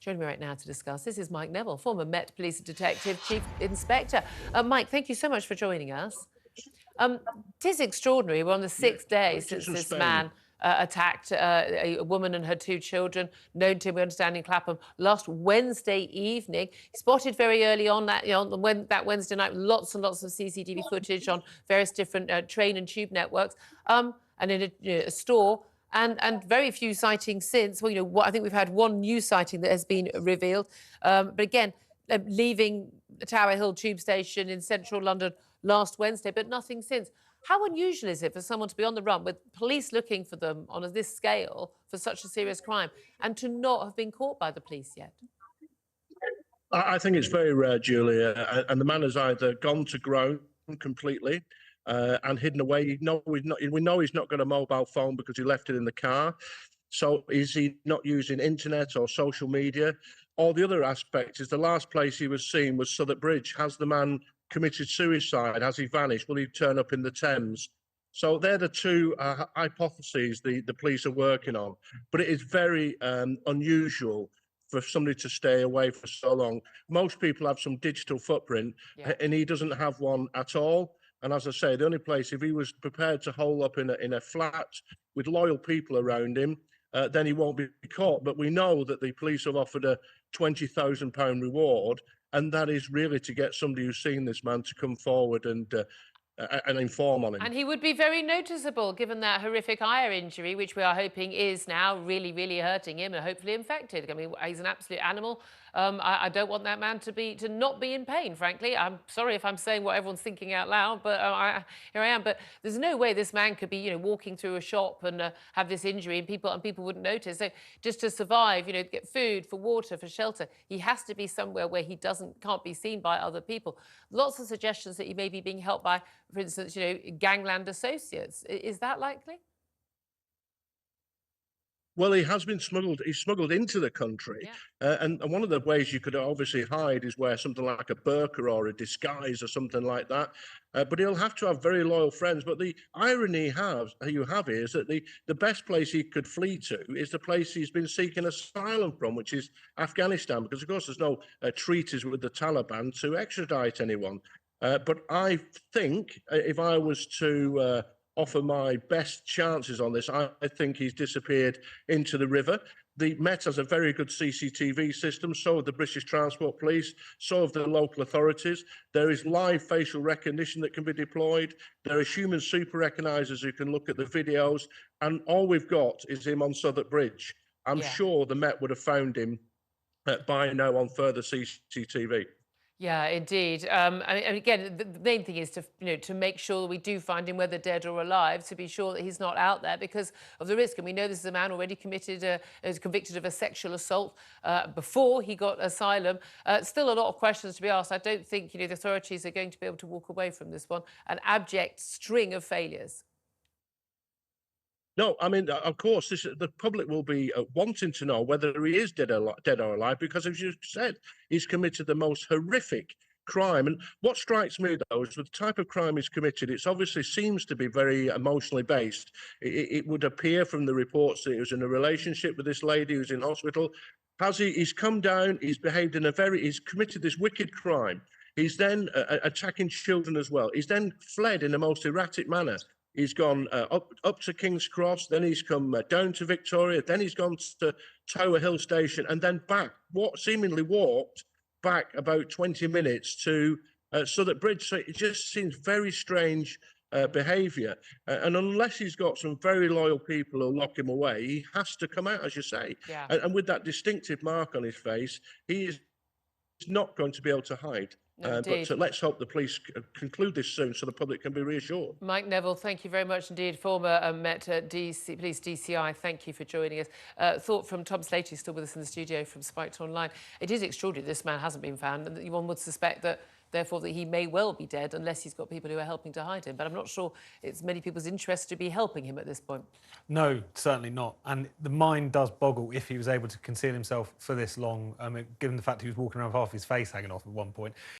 Joining me right now to discuss this is Mike Neville, former Met Police Detective Chief Inspector. Mike, thank you so much for joining us. It is extraordinary. We're on the Yeah, sixth day pictures since from this Spain. man attacked a woman and her two children, known to him, we understand, in Clapham last Wednesday evening. Spotted very early on that, that Wednesday night, lots and lots of CCTV footage on various different train and tube networks, and in a store. And very few sightings since. Well, I think we've had one new sighting that has been revealed. But again, leaving Tower Hill tube station in central London last Wednesday, but nothing since. How unusual is it for someone to be on the run with police looking for them on this scale for such a serious crime and to not have been caught by the police yet? I think it's very rare, Julia, and the man has either gone to ground completely and hidden away. We know he's not got a mobile phone because he left it in the car. So is he not using internet or social media? Or the other aspect is the last place he was seen was Southwark Bridge. Has the man committed suicide? Has he vanished? Will he turn up in the Thames? So they're the two hypotheses the police are working on. But it is very unusual for somebody to stay away for so long. Most people have some digital footprint, and he doesn't have one at all. And as I say, the only place, if he was prepared to hole up in a flat with loyal people around him, then he won't be caught. But we know that the police have offered a £20,000 reward, and that is really to get somebody who's seen this man to come forward and inform on him. And he would be very noticeable given that horrific eye injury, which we are hoping is now really, really hurting him and hopefully infected. I mean, he's an absolute animal. I don't want that man to not be in pain, frankly. I'm sorry if I'm saying what everyone's thinking out loud, but here I am. But there's no way this man could be, walking through a shop and have this injury and people wouldn't notice. So just to survive, get food, for water, for shelter, he has to be somewhere where he can't be seen by other people. Lots of suggestions that he may be being helped by, for instance, gangland associates. Is that likely? Well, he has been smuggled. He's smuggled into the country, and one of the ways you could obviously hide is wear something like a burqa or a disguise or something like that. But he'll have to have very loyal friends. But the irony you have is that the best place he could flee to is the place he's been seeking asylum from, which is Afghanistan, because of course there's no treaties with the Taliban to extradite anyone. But I think if I was to offer my best chances on this, I think he's disappeared into the river. The Met has a very good CCTV system, so have the British Transport Police, so have the local authorities. There is live facial recognition that can be deployed. There are human super recognisers who can look at the videos, and all we've got is him on Southwark Bridge. I'm sure the Met would have found him by now on further CCTV. Yeah, indeed. And again, the main thing is to make sure that we do find him, whether dead or alive, to be sure that he's not out there because of the risk. And we know this is a man already is convicted of a sexual assault before he got asylum. Still a lot of questions to be asked. I don't think the authorities are going to be able to walk away from this one. An abject string of failures. No, I mean, of course, the public will be wanting to know whether he is dead or alive, because, as you said, he's committed the most horrific crime. And what strikes me, though, is with the type of crime he's committed, it obviously seems to be very emotionally based. It would appear from the reports that he was in a relationship with this lady who's in hospital. He's come down, he's behaved he's committed this wicked crime. He's then attacking children as well. He's then fled in the most erratic manner. He's gone up to King's Cross, then he's come down to Victoria, then he's gone to Tower Hill Station, and then back, seemingly walked back about 20 minutes to Southwark Bridge. So it just seems very strange behaviour. And unless he's got some very loyal people who lock him away, he has to come out, as you say. And with that distinctive mark on his face, he is not going to be able to hide. No, but let's hope the police conclude this soon so the public can be reassured. Mike Neville, thank you very much indeed. Former Met Police DCI, thank you for joining us. Thought from Tom Slater, who's still with us in the studio from Spiked Online. It is extraordinary this man hasn't been found, and one would suspect that therefore that he may well be dead unless he's got people who are helping to hide him. But I'm not sure it's many people's interest to be helping him at this point. No, certainly not. And the mind does boggle if he was able to conceal himself for this long, given the fact he was walking around with half his face hanging off at one point.